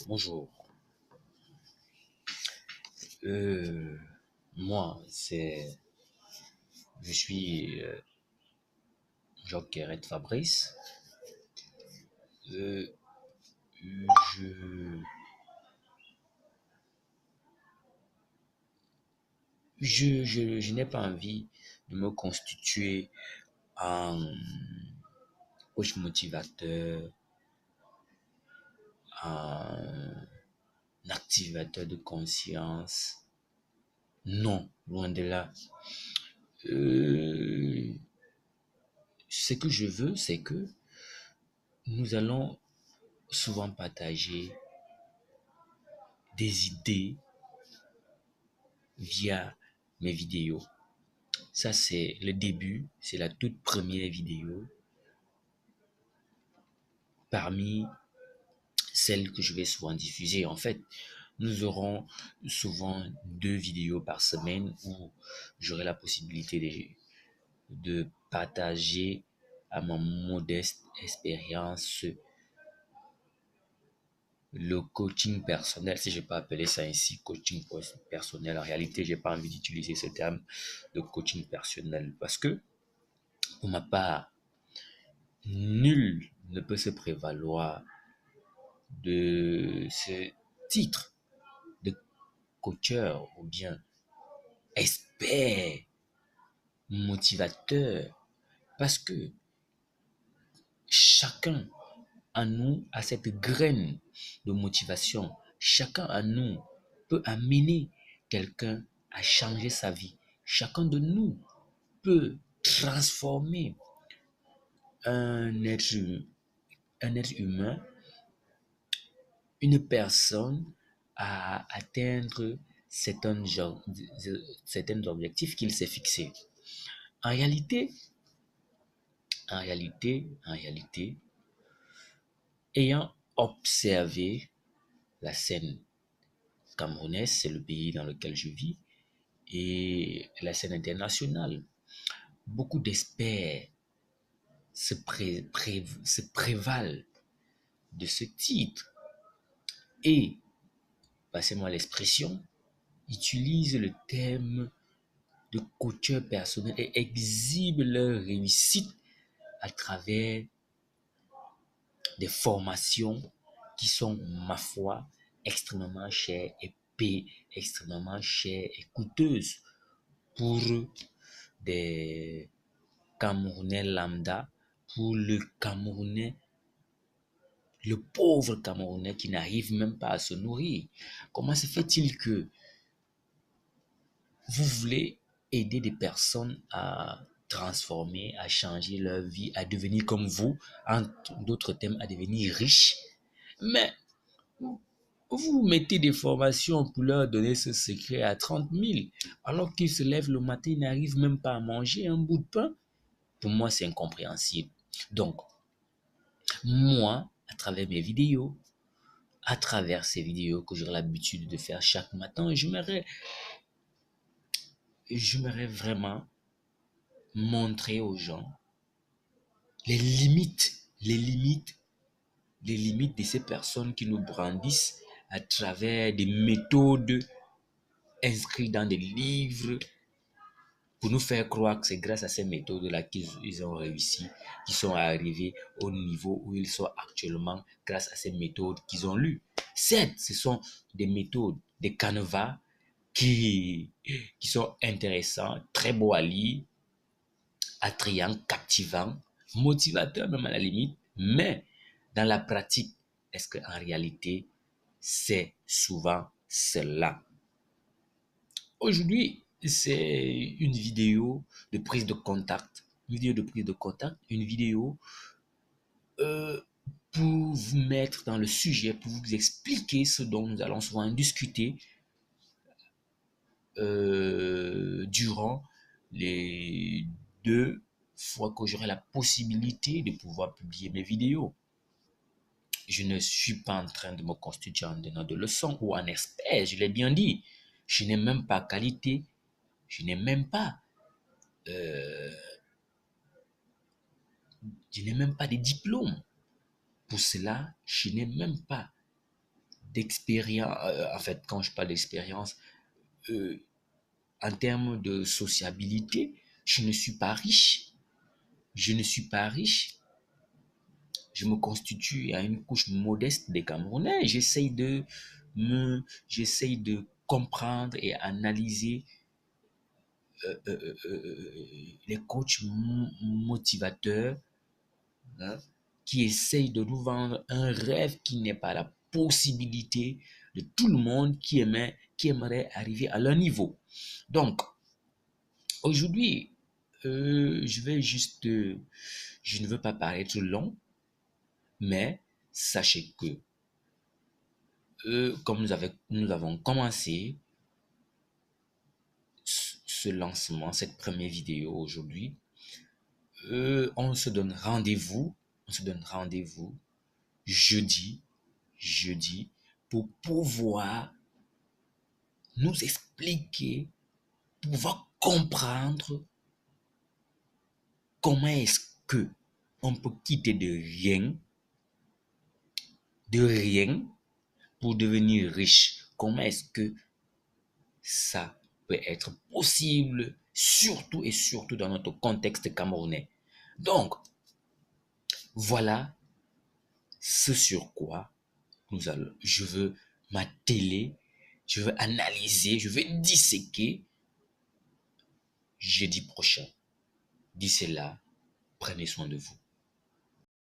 Bonjour. Euh, moi, je suis Jockeret Fabrice. Euh, je, je n'ai pas envie de me constituer en coach motivateur, en activateur de conscience. Non, loin de là. Euh, Ce que je veux, c'est que nous allons souvent partager des idées via mes vidéos. Ça, c'est le début, c'est la toute première vidéo parmi celles que je vais souvent diffuser. En fait, nous aurons souvent 2 vidéos par semaine où j'aurai la possibilité de partager à ma modeste expérience le coaching personnel, si je peux appeler ça ainsi, coaching personnel. En réalité, j'ai pas envie d'utiliser ce terme de coaching personnel parce que, pour ma part, nul ne peut se prévaloir de ce titre de coacheur ou bien expert, motivateur, parce que chacun en nous a cette graine de motivation. Chacun en nous peut amener quelqu'un à changer sa vie. Chacun de nous peut transformer un être, un être humain, une personne à atteindre certains objectifs qu'il s'est fixés. En réalité, en réalité, ayant observé la scène camerounaise, c'est le pays dans lequel je vis, et la scène internationale, beaucoup d'experts se prévalent de ce titre et, passez-moi l'expression, utilisent le thème de coacheur personnel et exhibent leur réussite à travers des formations qui sont, ma foi, extrêmement chères et extrêmement chères et coûteuses pour des Camerounais lambda, pour le Camerounais, le pauvre Camerounais qui n'arrive même pas à se nourrir. Comment se fait-il que vous voulez aider des personnes à transformer, à changer leur vie, à devenir comme vous, en d'autres termes, à devenir riches, mais vous mettez des formations pour leur donner ce secret à 30 000, alors qu'ils se lèvent le matin, ils n'arrivent même pas à manger un bout de pain? Pour moi, c'est incompréhensible. Donc, moi, à travers mes vidéos, à travers ces vidéos que j'aurai l'habitude de faire chaque matin, j'aimerais vraiment montrer aux gens les limites, les limites, les limites de ces personnes qui nous brandissent à travers des méthodes inscrites dans des livres pour nous faire croire que c'est grâce à ces méthodes-là qu'ils ont réussi, qu'ils sont arrivés au niveau où ils sont actuellement grâce à ces méthodes qu'ils ont lues. Certes, ce sont des méthodes, des canevas qui sont intéressants, très beaux à lire, attrayants, captivants, motivateurs même à la limite, mais dans la pratique, est-ce qu'en réalité, c'est souvent cela? Aujourd'hui, c'est une vidéo de prise de contact, une vidéo euh, pour vous mettre dans le sujet, pour vous expliquer ce dont nous allons souvent discuter durant les 2 fois que j'aurai la possibilité de pouvoir publier mes vidéos. Je ne suis pas en train de me constituer en donneur de leçons ou en expert, je l'ai bien dit. Je n'ai même pas qualité, je n'ai même pas, euh, je n'ai même pas de diplôme. Pour cela, je n'ai même pas d'expérience, en fait, quand je parle d'expérience, en termes de sociabilité, je ne suis pas riche. Je ne suis pas riche. Je me constitue à une couche modeste des Camerounais. J'essaye de comprendre et analyser les coachs motivateurs, hein, qui essayent de nous vendre un rêve qui n'est pas la possibilité de tout le monde qui aimerait arriver à leur niveau. Donc, aujourd'hui, je ne veux pas paraître long, mais sachez que comme nous avons commencé ce lancement, cette première vidéo aujourd'hui, on se donne rendez-vous, jeudi, pour pouvoir nous expliquer, pouvoir comprendre comment est-ce que on peut quitter de rien pour devenir riche. Comment est-ce que ça peut être possible, surtout et surtout dans notre contexte camerounais. Donc, voilà ce sur quoi je veux m'atteler, je veux analyser, je veux disséquer jeudi prochain. D'ici là, prenez soin de vous.